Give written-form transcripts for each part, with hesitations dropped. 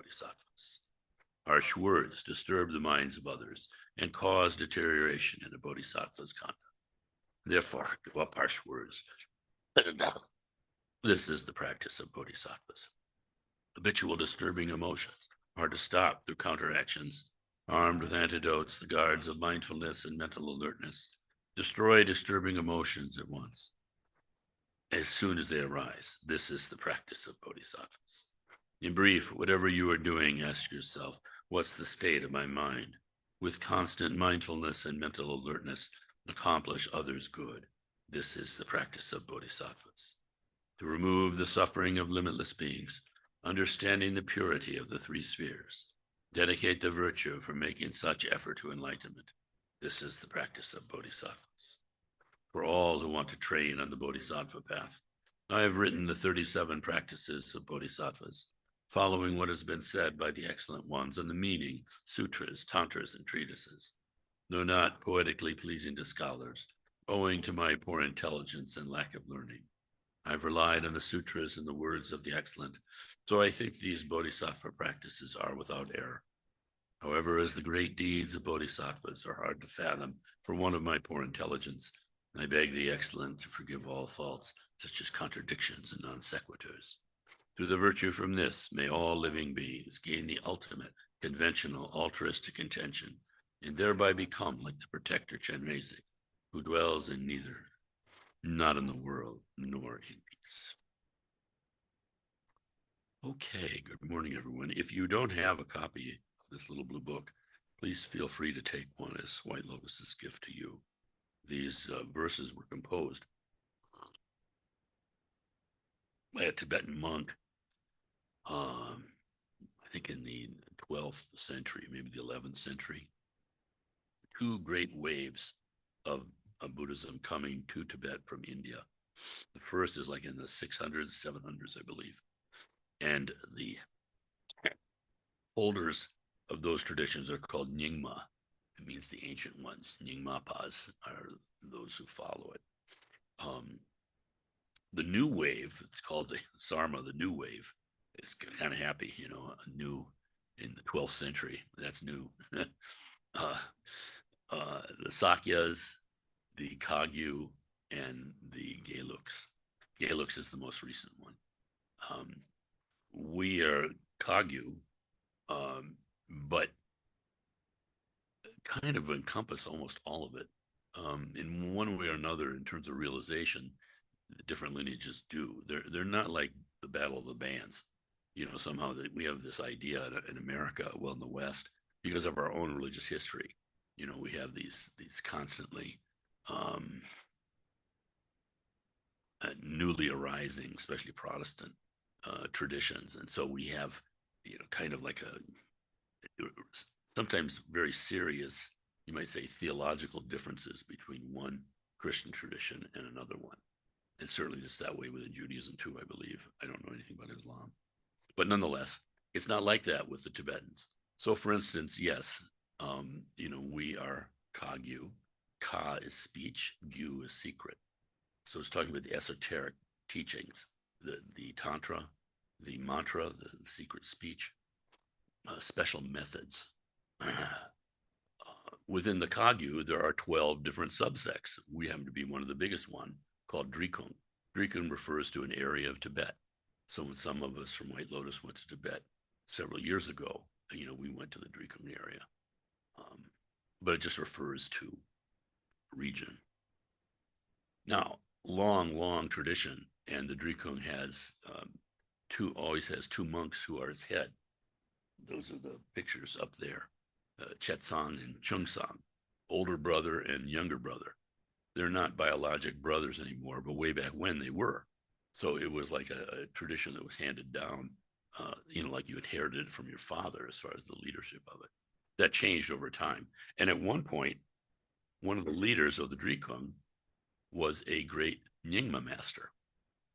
bodhisattvas. Harsh words disturb the minds of others and cause deterioration in a bodhisattva's conduct. Therefore, give up harsh words. This is the practice of bodhisattvas. Habitual disturbing emotions are to stop through counteractions. Armed with antidotes, the guards of mindfulness and mental alertness destroy disturbing emotions at once, as soon as they arise. This is the practice of bodhisattvas. In brief, whatever you are doing, ask yourself, what's the state of my mind? With constant mindfulness and mental alertness, accomplish others' good. This is the practice of bodhisattvas. To remove the suffering of limitless beings, understanding the purity of the three spheres, dedicate the virtue for making such effort to enlightenment. This is the practice of bodhisattvas. For all who want to train on the bodhisattva path, I have written the 37 practices of bodhisattvas, following what has been said by the excellent ones on the meaning, sutras, tantras, and treatises. Though not poetically pleasing to scholars, owing to my poor intelligence and lack of learning, I've relied on the sutras and the words of the excellent, so I think these bodhisattva practices are without error. However, as the great deeds of bodhisattvas are hard to fathom for one of my poor intelligence, I beg the excellent to forgive all faults, such as contradictions and non sequiturs. Through the virtue from this, may all living beings gain the ultimate, conventional, altruistic intention, and thereby become like the protector Chenrezig, who dwells in neither, not in the world, nor in peace. Okay, good morning, everyone. If you don't have a copy of this little blue book, please feel free to take one as White Lotus's gift to you. These verses were composed by a Tibetan monk, I think in the 12th century, maybe the 11th century. Two great waves of Buddhism coming to Tibet from India. The first is like in the 600s, 700s, I believe. And the holders of those traditions are called Nyingma. It means the ancient ones. Nyingmapas are those who follow it. The new wave, it's called the Sarma, the new wave, is kind of happy, new in the 12th century. That's new. The Sakyas, the Kagyu, and the Geluks. Geluks is the most recent one. We are Kagyu, but kind of encompass almost all of it. In one way or another, in terms of realization, the different lineages do. They're not like the Battle of the Bands. Somehow that we have this idea in America, well, in the West, because of our own religious history. We have these constantly newly arising, especially Protestant traditions, and so we have kind of like sometimes very serious, you might say, theological differences between one Christian tradition and another one. And certainly it's that way within Judaism too, I believe. I don't know anything about Islam, but nonetheless, it's not like that with the Tibetans. So for instance, yes, we are Kagyu. Ka is speech, Gyu is secret. So it's talking about the esoteric teachings, the tantra, the mantra, the secret speech, special methods. Within the Kagyu, there are 12 different subsects. We happen to be one of the biggest one, called Drikung. Drikung refers to an area of Tibet. So when some of us from White Lotus went to Tibet several years ago, we went to the Drikung area. But it just refers to region. Now, long tradition, and the Drikung has always has two monks who are its head. Those are the pictures up there, Chetsang and Chungsang, older brother and younger brother. They're not biologic brothers anymore, but way back when they were. So it was like a tradition that was handed down, like you inherited it from your father as far as the leadership of it. That changed over time. And at one point, one of the leaders of the Drikung was a great Nyingma master.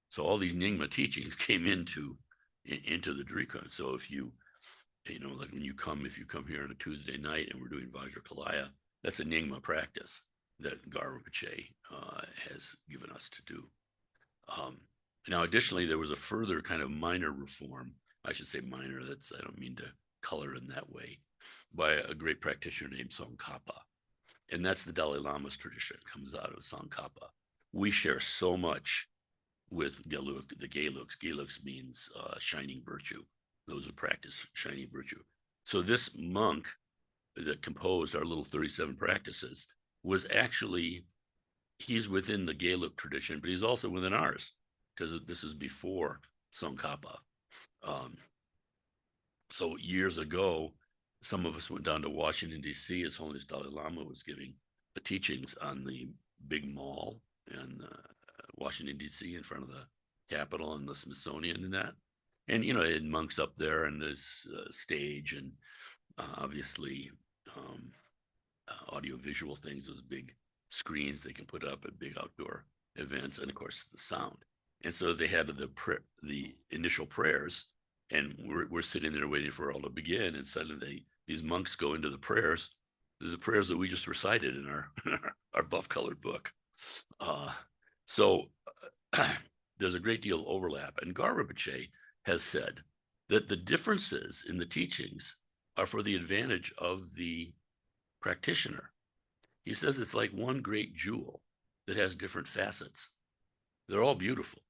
So all these Nyingma teachings came into the Drikung. So if like when if you come here on a Tuesday night and we're doing Vajrakalaya, that's a Nyingma practice that Garba Pache has given us to do. Now, additionally, there was a further kind of minor reform I should say minor, I don't mean to color in that way, by a great practitioner named Tsongkhapa. And that's the Dalai Lama's tradition, comes out of Tsongkhapa. We share so much with Gelug, the Gelugs. Gelugs means shining virtue, those who practice shining virtue. So this monk that composed our little 37 practices was actually, he's within the Gelug tradition, but he's also within ours, because this is before Tsongkhapa. So years ago, some of us went down to Washington, D.C. as Holiness Dalai Lama was giving the teachings on the big mall in Washington, D.C. in front of the Capitol and the Smithsonian and that. And, you know, they had monks up there and this stage and obviously audio visual things, those big screens they can put up at big outdoor events, and of course the sound. And so they had the initial prayers, and we're sitting there waiting for it all to begin, and suddenly these monks go into the prayers that we just recited in our buff colored book. So there's a great deal of overlap, and Gar Rinpoche has said that the differences in the teachings are for the advantage of the practitioner. He says it's like one great jewel that has different facets. They're all beautiful,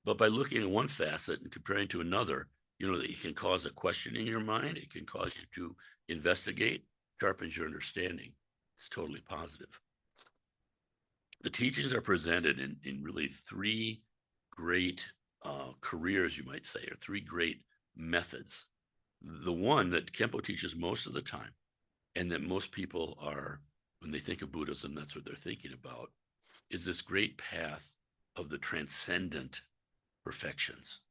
but by looking at one facet and comparing to another, you know, it can cause a question in your mind. It can cause you to investigate, sharpens your understanding. It's totally positive. The teachings are presented in really three great careers, you might say, or three great methods. The one that Khenpo teaches most of the time, and that most people are, when they think of Buddhism, that's what they're thinking about, is this great path of the transcendent perfections,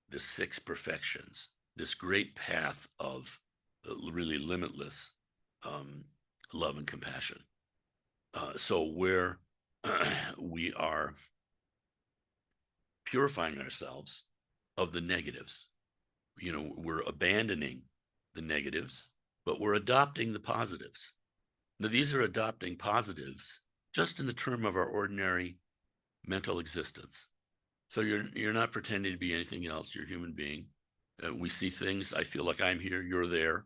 the six perfections, this great path of really limitless love and compassion. So where we are purifying ourselves of the negatives, you know, we're abandoning the negatives, but we're adopting the positives. Now, these are adopting positives just in the term of our ordinary mental existence. So you're not pretending to be anything else. You're a human being. We see things. I feel like I'm here, you're there.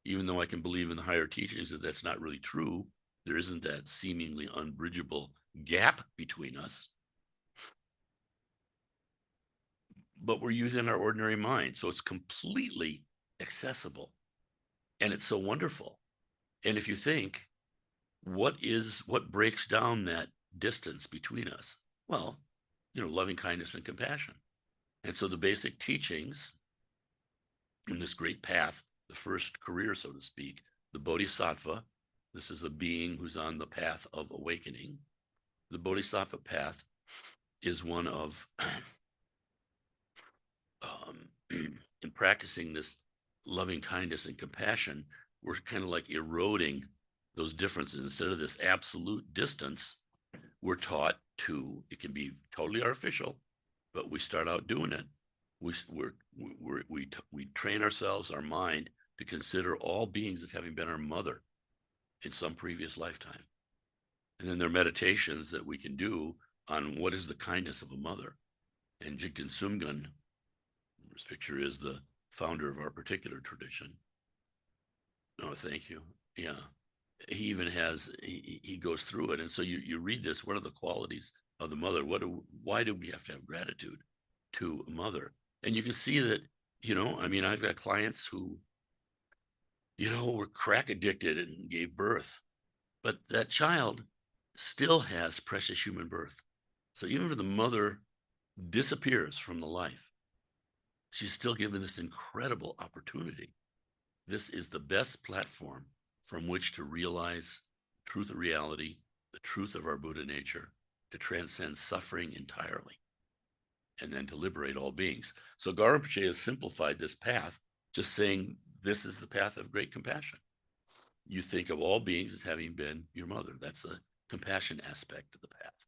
Even though I can believe in the higher teachings that that's not really true, there isn't that seemingly unbridgeable gap between us. But we're using our ordinary mind, so it's completely accessible, and it's so wonderful. And if you think, what breaks down that distance between us? Well, you know, loving kindness and compassion. And so the basic teachings in this great path, the first career, so to speak, the Bodhisattva, this is a being who's on the path of awakening. The Bodhisattva path is one of, in practicing this loving kindness and compassion, we're kind of like eroding those differences. Instead of this absolute distance, we're taught to, it can be totally artificial, but we start out doing it. We train ourselves, our mind, to consider all beings as having been our mother in some previous lifetime. And then there are meditations that we can do on what is the kindness of a mother. And Jigten Sumgön, this picture is the founder of our particular tradition. Oh, thank you. Yeah. He even has, he goes through it. And so you read this, what are the qualities of the mother? Why do we have to have gratitude to a mother? And you can see that, you know, I mean, I've got clients who, you know, were crack addicted and gave birth, but that child still has precious human birth. So even if the mother disappears from the life, she's still given this incredible opportunity. This is the best platform from which to realize the truth of reality, the truth of our Buddha nature, to transcend suffering entirely, and then to liberate all beings. So Gar Rinpoche has simplified this path, just saying this is the path of great compassion. You think of all beings as having been your mother. That's the compassion aspect of the path.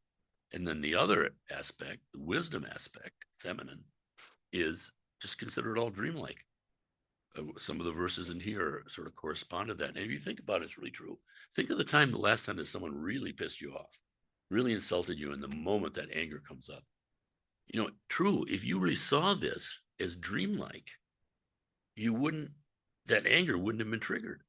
And then the other aspect, the wisdom aspect, feminine, is just consider it all dreamlike. Some of the verses in here sort of correspond to that. And if you think about it, it's really true. Think of the last time that someone really pissed you off, really insulted you, in the moment that anger comes up. You know, true, if you really saw this as dreamlike, that anger wouldn't have been triggered.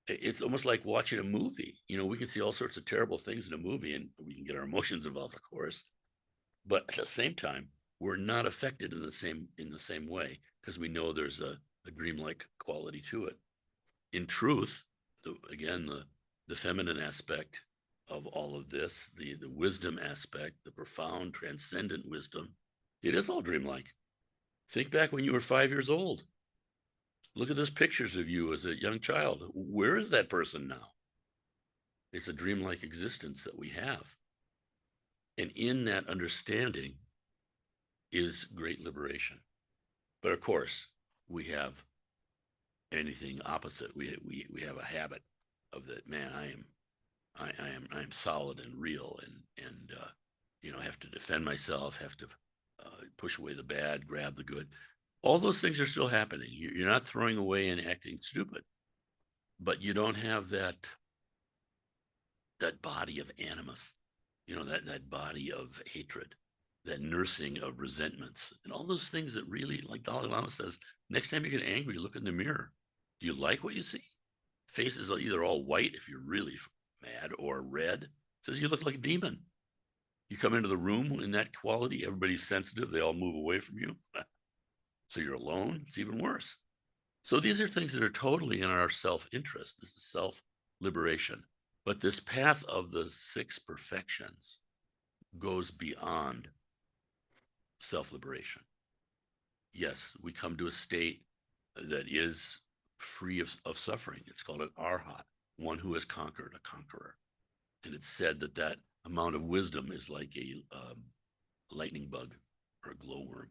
It's almost like watching a movie. We can see all sorts of terrible things in a movie and we can get our emotions involved, of course. But at the same time, we're not affected in the same way because we know there's a dreamlike quality to it. In truth, the feminine aspect of all of this, the wisdom aspect, the profound transcendent wisdom, it is all dreamlike. Think back when you were 5 years old. Look at those pictures of you as a young child. Where is that person now? It's a dreamlike existence that we have. And in that understanding is great liberation. But of course, we have anything opposite. We have a habit of that. Man, I am solid and real, and have to defend myself, have to push away the bad, grab the good. All those things are still happening. You're not throwing away and acting stupid, but you don't have that body of animus, that body of hatred, that nursing of resentments, and all those things that really, like Dalai Lama says, next time you get angry, look in the mirror. Do you like what you see? Faces are either all white if you're really mad, or red. It says you look like a demon. You come into the room in that quality, everybody's sensitive, they all move away from you. So you're alone, it's even worse. So these are things that are totally in our self-interest. This is self-liberation. But this path of the 6 perfections goes beyond self-liberation. Yes, we come to a state that is free of suffering. It's called an arhat, one who has conquered, a conqueror. And it's said that amount of wisdom is like a lightning bug or a glowworm.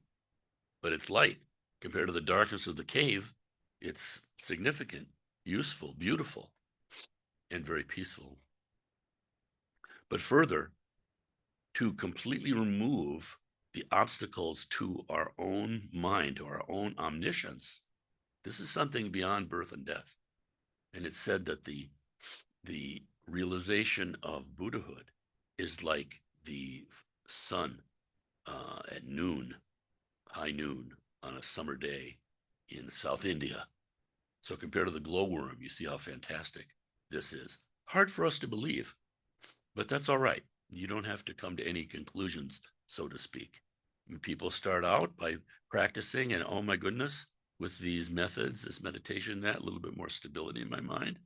But it's light. Compared to the darkness of the cave, it's significant, useful, beautiful, and very peaceful. But further, to completely remove the obstacles to our own mind, to our own omniscience, this is something beyond birth and death. And it's said that the realization of Buddhahood is like the sun at noon, high noon, on a summer day in South India. So compared to the glowworm, you see how fantastic this is. Hard for us to believe, but that's all right. You don't have to come to any conclusions, so to speak. People start out by practicing and, oh my goodness, with these methods, this meditation, that, a little bit more stability in my mind.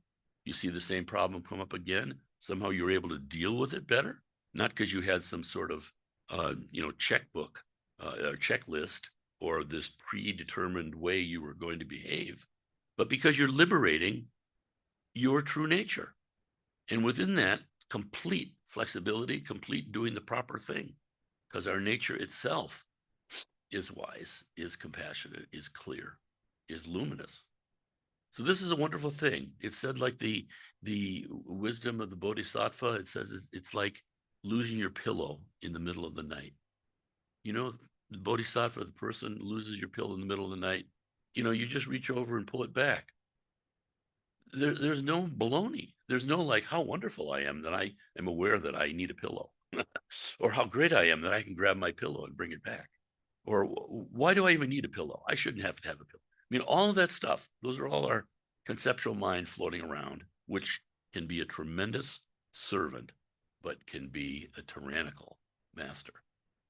You see the same problem come up again. Somehow you're able to deal with it better, not because you had some sort of, checkbook or checklist or this predetermined way you were going to behave, but because you're liberating your true nature. And within that, complete flexibility, complete doing the proper thing, because our nature itself is wise, is compassionate, is clear, is luminous. So this is a wonderful thing. It's said like the wisdom of the Bodhisattva, it says it's like losing your pillow in the middle of the night. The Bodhisattva, the person loses your pillow in the middle of the night, you just reach over and pull it back. There's no baloney. There's no like how wonderful I am that I am aware that I need a pillow or how great I am that I can grab my pillow and bring it back. Or why do I even need a pillow? I shouldn't have to have a pillow. I mean, all of that stuff, those are all our conceptual mind floating around, which can be a tremendous servant, but can be a tyrannical master.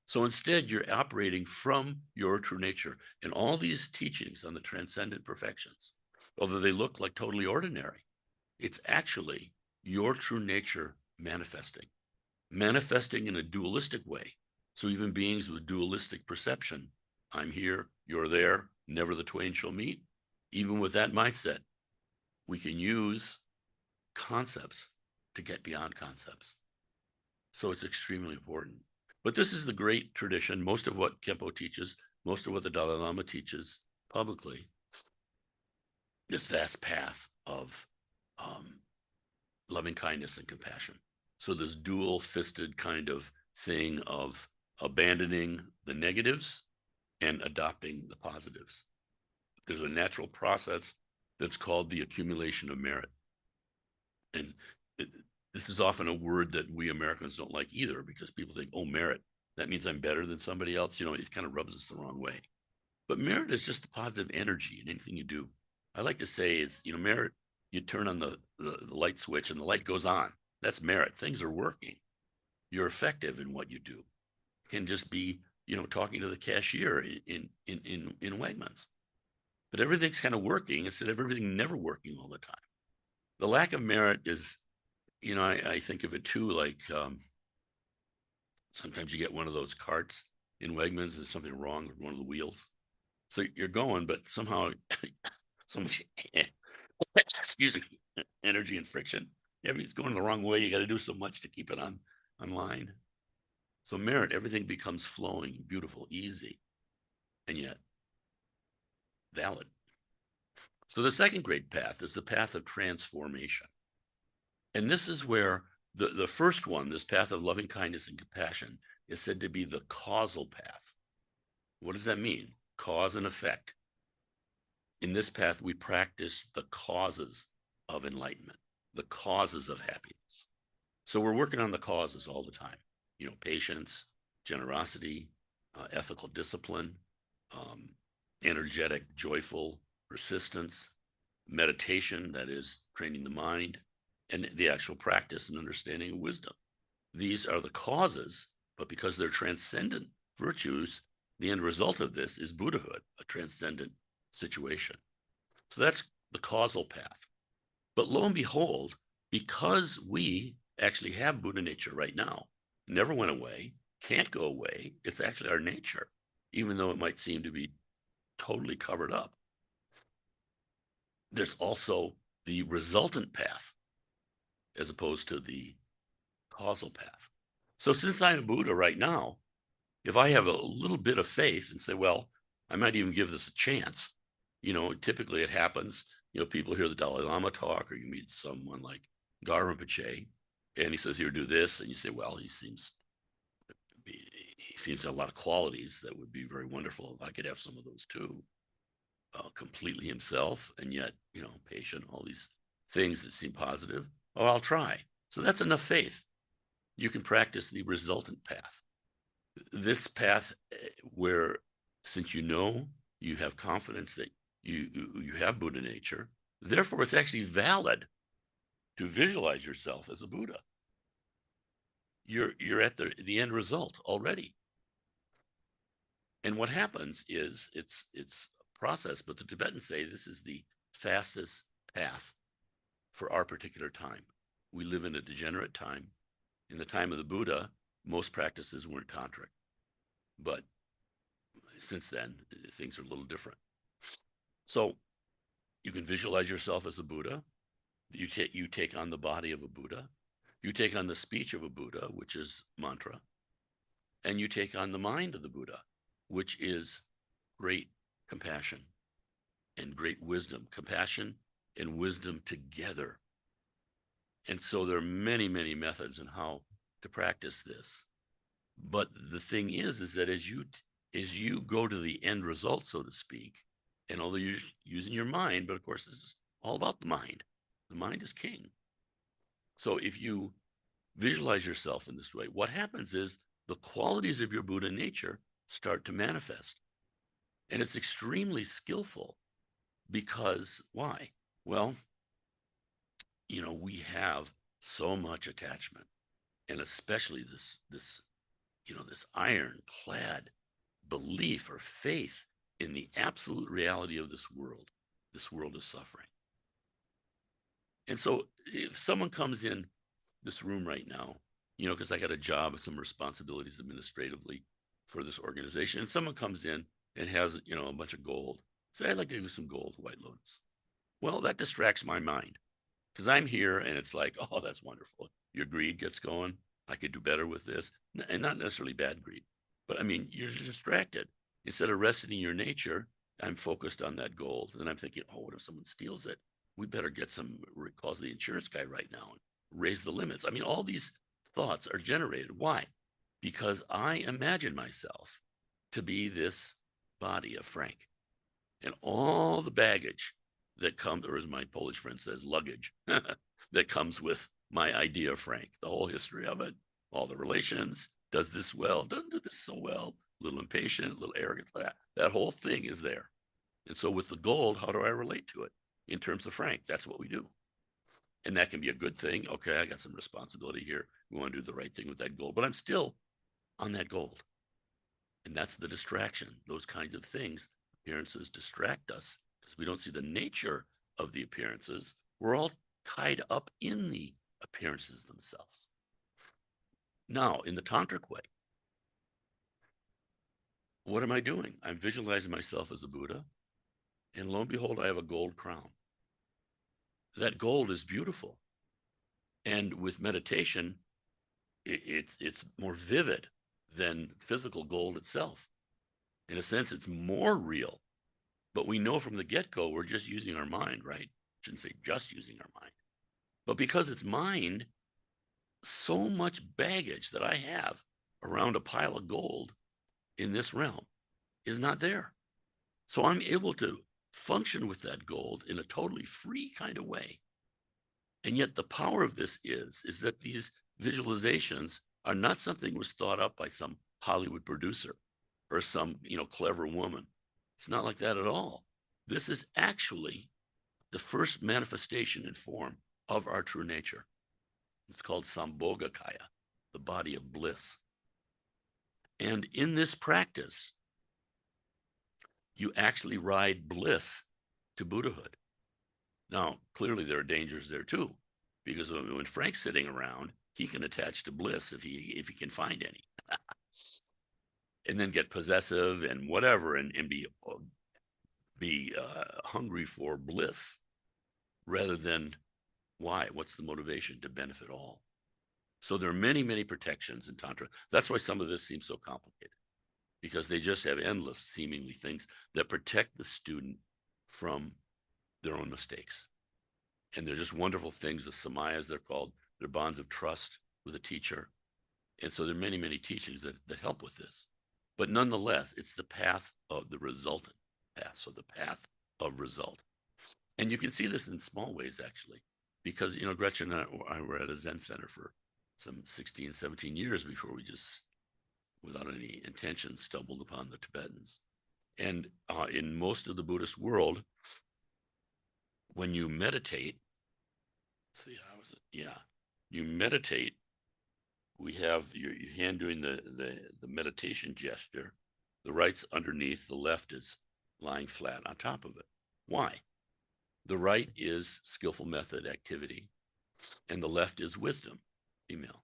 So instead, you're operating from your true nature. And all these teachings on the transcendent perfections, although they look like totally ordinary, it's actually your true nature manifesting in a dualistic way. So even beings with dualistic perception, I'm here, you're there, never the twain shall meet. Even with that mindset, we can use concepts to get beyond concepts. So it's extremely important. But this is the great tradition. Most of what Khenpo teaches, most of what the Dalai Lama teaches publicly, this vast path of loving kindness and compassion. So this dual-fisted kind of thing of abandoning the negatives and adopting the positives. There's a natural process that's called the accumulation of merit. And this is often a word that we Americans don't like either, because people think, oh, merit, that means I'm better than somebody else. It kind of rubs us the wrong way. But merit is just the positive energy in anything you do. I like to say is, merit, you turn on the light switch and the light goes on. That's merit. Things are working. You're effective in what you do. Can just be, talking to the cashier in Wegmans. But everything's kind of working instead of everything never working all the time. The lack of merit is, I think of it too, like sometimes you get one of those carts in Wegmans, there's something wrong with one of the wheels. So you're going, but somehow so much, excuse me, energy and friction. It's going the wrong way. You got to do so much to keep it on line. So merit, everything becomes flowing, beautiful, easy, and yet valid. So the second great path is the path of transformation. And this is where the first one, this path of loving kindness and compassion, is said to be the causal path. What does that mean? Cause and effect. In this path, we practice the causes of enlightenment, the causes of happiness. So we're working on the causes all the time. Patience, generosity, ethical discipline, energetic, joyful persistence, meditation, that is training the mind, and the actual practice and understanding of wisdom. These are the causes, but because they're transcendent virtues, the end result of this is Buddhahood, a transcendent situation. So that's the causal path. But lo and behold, because we actually have Buddha nature right now, never went away, can't go away, it's actually our nature, even though it might seem to be totally covered up. There's also the resultant path as opposed to the causal path. So since I'm a Buddha right now, if I have a little bit of faith and say, well, I might even give this a chance, typically it happens, people hear the Dalai Lama talk, or you meet someone like Garvan Rinpoche, and he says, here, do this. And you say, well, he seems to have a lot of qualities that would be very wonderful if I could have some of those too. Completely himself, and yet, patient, all these things that seem positive. Oh, I'll try. So that's enough faith. You can practice the resultant path. This path where, since you have confidence that you have Buddha nature, therefore it's actually valid to visualize yourself as a Buddha. You're at the end result already. And what happens is it's a process, but the Tibetans say this is the fastest path for our particular time. We live in a degenerate time. In the time of the Buddha, most practices weren't tantric. But since then, things are a little different. So you can visualize yourself as a Buddha. You take on the body of a Buddha. You take on the speech of a Buddha, which is mantra. And you take on the mind of the Buddha, which is great compassion and great wisdom. Compassion and wisdom together. And so there are many, many methods in how to practice this. But the thing is that as you go to the end result, so to speak, and although you're using your mind, but of course this is all about the mind. The mind is king. So if you visualize yourself in this way, what happens is the qualities of your Buddha nature start to manifest. And it's extremely skillful because why? Well, we have so much attachment, and especially this ironclad belief or faith in the absolute reality of this world. This world is suffering. And so if someone comes in this room right now, because I got a job and some responsibilities administratively for this organization, and someone comes in and has, a bunch of gold, say, I'd like to do some gold, White Lotus. Well, that distracts my mind because I'm here and it's like, oh, that's wonderful. Your greed gets going. I could do better with this. And not necessarily bad greed, but I mean, you're distracted. Instead of resting in your nature, I'm focused on that gold. And I'm thinking, oh, what if someone steals it? We better get calls the insurance guy right now and raise the limits. I mean, all these thoughts are generated. Why? Because I imagine myself to be this body of Frank, and all the baggage that comes, or as my Polish friend says, luggage that comes with my idea of Frank, the whole history of it, all the relations, does this well, doesn't do this so well, a little impatient, a little arrogant. That whole thing is there. And so with the gold, how do I relate to it? In terms of Frank, that's what we do. And that can be a good thing. Okay, I got some responsibility here. We want to do the right thing with that gold, but I'm still on that gold. And that's the distraction. Those kinds of things, appearances distract us because we don't see the nature of the appearances. We're all tied up in the appearances themselves. Now, in the tantric way, what am I doing? I'm visualizing myself as a Buddha, and lo and behold, I have a gold crown. That gold is beautiful. And with meditation, it's more vivid than physical gold itself. In a sense, it's more real. But we know from the get-go, we're just using our mind, right? Shouldn't say just using our mind. But because it's mind, so much baggage that I have around a pile of gold in this realm is not there. So I'm able to function with that gold in a totally free kind of way. And yet the power of this is that these visualizations are not something was thought up by some Hollywood producer or some, clever woman. It's not like that at all. This is actually the first manifestation in form of our true nature. It's called Sambhogakaya, the body of bliss. And in this practice, you actually ride bliss to Buddhahood. Now, clearly there are dangers there too, because when Frank's sitting around, he can attach to bliss if he can find any, and then get possessive and whatever, and be hungry for bliss rather than why? What's the motivation to benefit all? So there are many, many protections in Tantra. That's why some of this seems so complicated, because they just have endless seemingly things that protect the student from their own mistakes. And they're just wonderful things, the samayas, they're called. They're bonds of trust with a teacher. And so there are many, many teachings that help with this. But nonetheless, it's the path of the resultant path. So the path of result. And you can see this in small ways, actually, because, Gretchen and I were at a Zen center for some 16, 17 years before we just, without any intention, stumbled upon the Tibetans. And in most of the Buddhist world, when you meditate, see, how was it? Yeah, you meditate. We have your hand doing the meditation gesture. The right's underneath, the left is lying flat on top of it. Why? The right is skillful method activity, and the left is wisdom, female.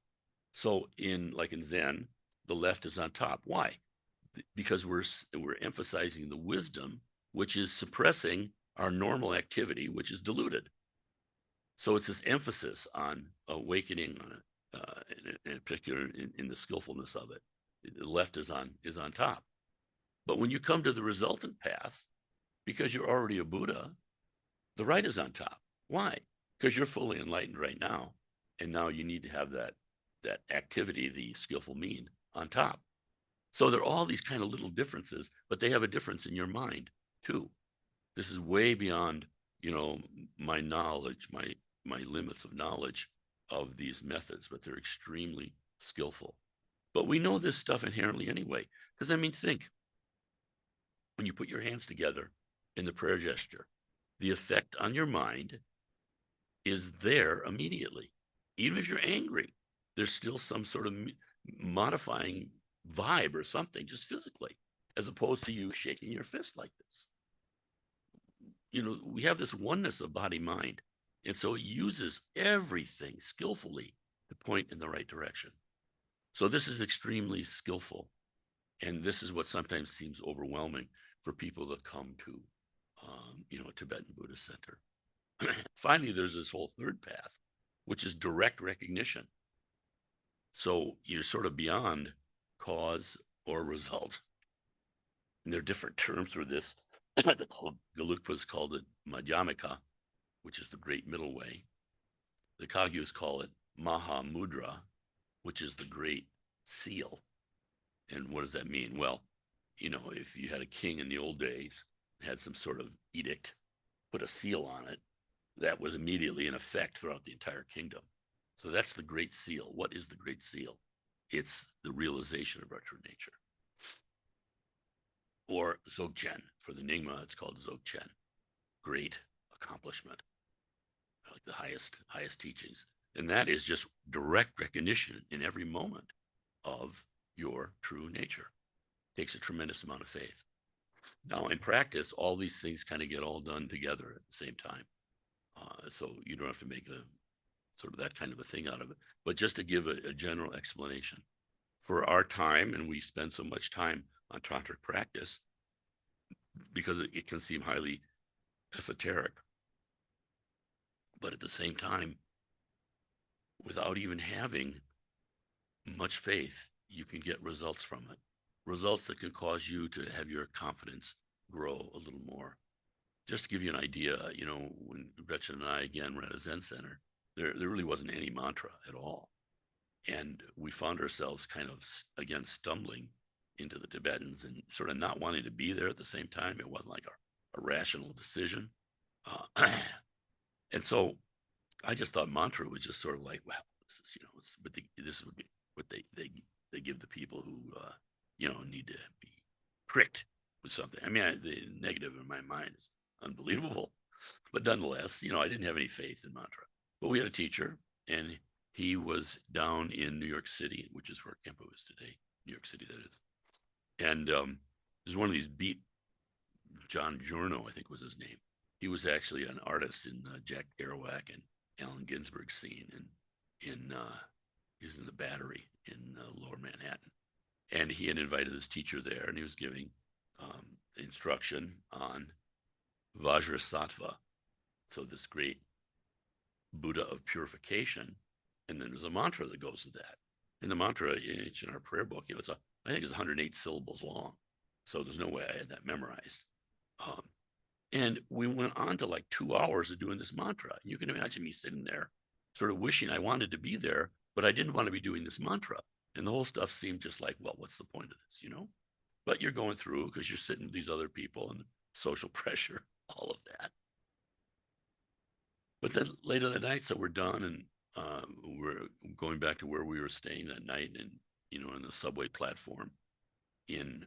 So in Zen, the left is on top. Why? Because we're emphasizing the wisdom, which is suppressing our normal activity, which is diluted. So it's this emphasis on awakening, in particular in the skillfulness of it. The left is on top. But when you come to the resultant path, because you're already a Buddha, the right is on top. Why? Because you're fully enlightened right now, and now you need to have that activity, the skillful mean, on top. So there are all these kind of little differences, but they have a difference in your mind too. This is way beyond, my knowledge, my limits of knowledge of these methods, but they're extremely skillful. But we know this stuff inherently anyway, because think, when you put your hands together in the prayer gesture, the effect on your mind is there immediately. Even if you're angry, there's still some sort of modifying vibe or something, just physically, as opposed to you shaking your fist like this. We have this oneness of body-mind, and so it uses everything skillfully to point in the right direction. So this is extremely skillful, and this is what sometimes seems overwhelming for people that come to, Tibetan Buddhist Center. Finally, there's this whole third path, which is direct recognition. So you're sort of beyond cause or result. And there are different terms for this. The Gelugpas called it Madhyamika, which is the great middle way. The Kagyus call it Mahamudra, which is the great seal. And what does that mean? Well, if you had a king in the old days, had some sort of edict, put a seal on it, that was immediately in effect throughout the entire kingdom. So that's the great seal. What is the great seal? It's the realization of our true nature. or Dzogchen. For the Nyingma, it's called Dzogchen. Great accomplishment, like the highest teachings. And that is just direct recognition in every moment of your true nature. It takes a tremendous amount of faith. Now, in practice, all these things kind of get all done together at the same time. So you don't have to make a sort of that kind of a thing out of it. But just to give a general explanation, for our time, and we spend so much time on tantric practice because it can seem highly esoteric. But at the same time, without even having much faith, you can get results from it. Results that can cause you to have your confidence grow a little more. Just to give you an idea, when Gretchen and I again were at a Zen center, there really wasn't any mantra at all. And we found ourselves kind of, again, stumbling into the Tibetans and sort of not wanting to be there at the same time. It wasn't like a rational decision. And so I just thought mantra was just sort of like, well, this is, this would be what they give the people who, need to be pricked with something. I mean, the negative in my mind is unbelievable, but nonetheless, I didn't have any faith in mantra. But we had a teacher, and he was down in New York City, which is where Kempo is today. New York City, that is. And there's one of these John Giorno, I think was his name. He was actually an artist in Jack Kerouac and Allen Ginsberg scene, and he was in the Battery in Lower Manhattan. And he had invited this teacher there, and he was giving instruction on Vajrasattva, so this great Buddha of purification. And then there's a mantra that goes with that. And the mantra, it's in our prayer book, I think it's 108 syllables long. So there's no way I had that memorized. And we went on to like 2 hours of doing this mantra. You can imagine me sitting there sort of wishing I wanted to be there, but I didn't want to be doing this mantra. And the whole stuff seemed just like, well, what's the point of this, But you're going through because you're sitting with these other people and social pressure, all of that. But then later that night, so we're done, and we're going back to where we were staying that night, and in the subway platform in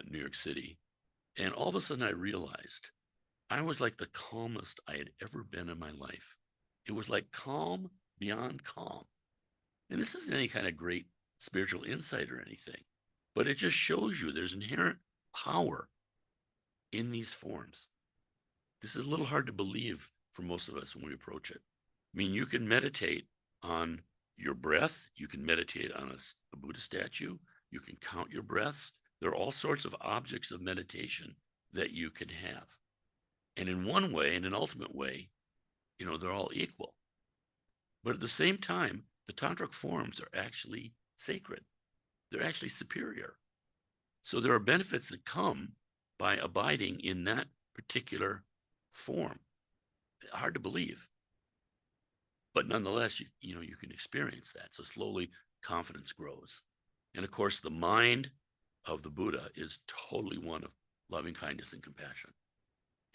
New York City. And all of a sudden I realized I was like the calmest I had ever been in my life. It was like calm beyond calm. And this isn't any kind of great spiritual insight or anything, but it just shows you there's inherent power in these forms. This is a little hard to believe for most of us when we approach it. I mean, you can meditate on your breath. You can meditate on a Buddha statue. You can count your breaths. There are all sorts of objects of meditation that you can have. And in one way, in an ultimate way, they're all equal. But at the same time, the tantric forms are actually sacred. They're actually superior. So there are benefits that come by abiding in that particular form. Hard to believe. But nonetheless, you can experience that. So slowly confidence grows. And of course, the mind of the Buddha is totally one of loving kindness and compassion.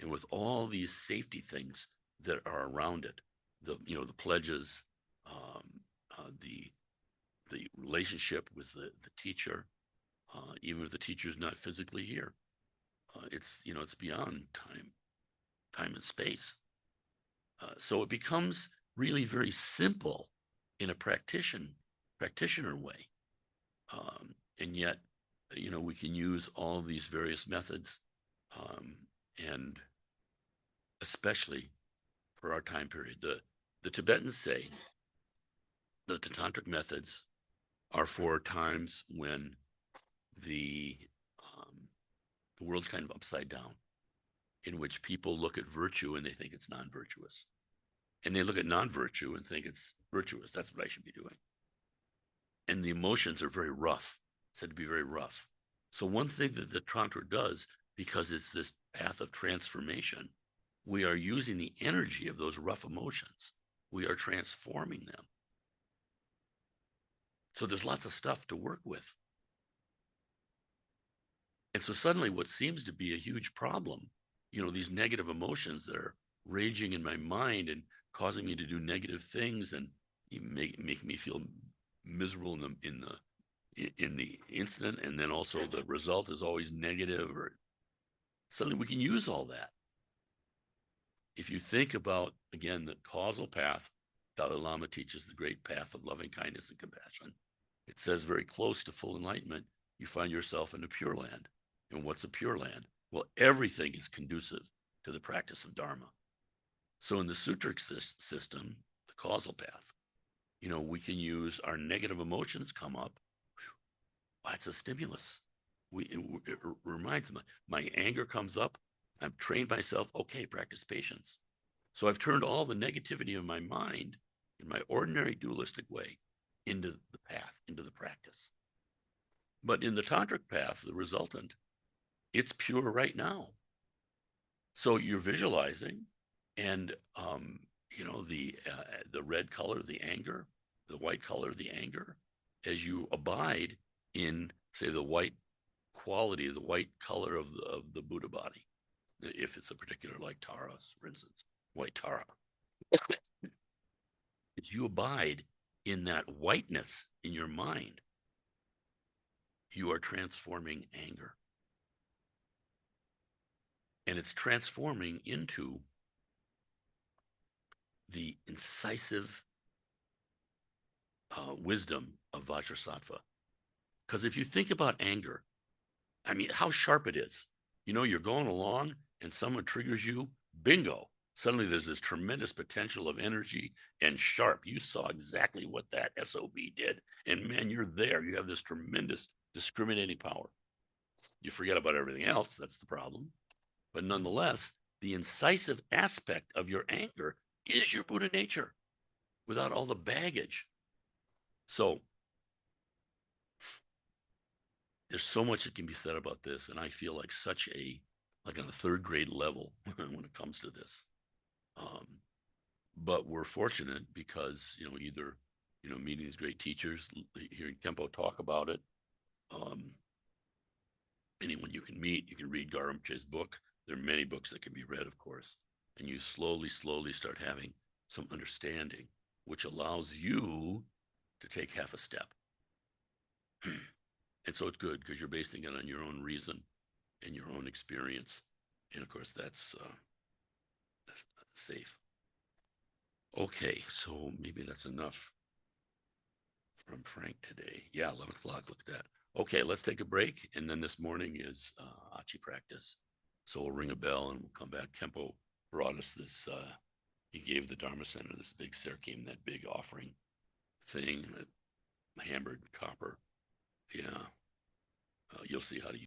And with all these safety things that are around it, the pledges, the relationship with the teacher, even if the teacher is not physically here, it's beyond time and space. So it becomes really very simple in a practitioner way, and yet we can use all these various methods, and especially for our time period. The Tibetans say that the tantric methods are for times when the world's kind of upside down, in which people look at virtue and they think it's non-virtuous. And they look at non-virtue and think it's virtuous. That's what I should be doing. And the emotions are very rough, said to be very rough. So one thing that the Tantra does, because it's this path of transformation, we are using the energy of those rough emotions. We are transforming them. So there's lots of stuff to work with. And so suddenly what seems to be a huge problem, these negative emotions that are raging in my mind and causing me to do negative things and make me feel miserable in the incident, and then also the result is always negative, or Suddenly we can use all that. If you think about, again, the causal path, Dalai Lama teaches the great path of loving kindness and compassion. It says very close to full enlightenment, you find yourself in a pure land. And what's a pure land? Well, everything is conducive to the practice of Dharma. So in the sutric system, the causal path, we can use our negative emotions come up. It's a stimulus. It reminds me, my anger comes up. I've trained myself, okay, practice patience. So I've turned all the negativity of my mind in my ordinary dualistic way into the path, into the practice. But in the tantric path, the resultant, it's pure right now. So you're visualizing, and the red color, the anger, the white color, the anger, as you abide in, say, the white quality, the white color of the Buddha body, if it's a particular, like Tara, for instance, white Tara. If you abide in that whiteness in your mind, you are transforming anger. And it's transforming into the incisive wisdom of Vajrasattva. Because if you think about anger, I mean, how sharp it is. You're going along and someone triggers you, bingo. Suddenly there's this tremendous potential of energy and sharp. You saw exactly what that SOB did. And man, you're there. You have this tremendous discriminating power. You forget about everything else. That's the problem. But nonetheless, the incisive aspect of your anger is your Buddha nature without all the baggage. So there's so much that can be said about this. And I feel like like on a third grade level when it comes to this. But we're fortunate because, either, meeting these great teachers, hearing Khenpo talk about it. Anyone you can meet, you can read Garam Rinpoche's book. There are many books that can be read, of course. And you slowly start having some understanding, which allows you to take half a step. And so it's good because you're basing it on your own reason and your own experience. And of course, that's safe. Okay, so maybe that's enough from Frank today. Yeah, 11 o'clock, look at that. Okay, let's take a break. And then this morning is Achi practice. So we'll ring a bell and we'll come back. Khenpo brought us this, he gave the Dharma Center this big Serkim, that big offering thing, that hammered copper. Yeah, you'll see how to use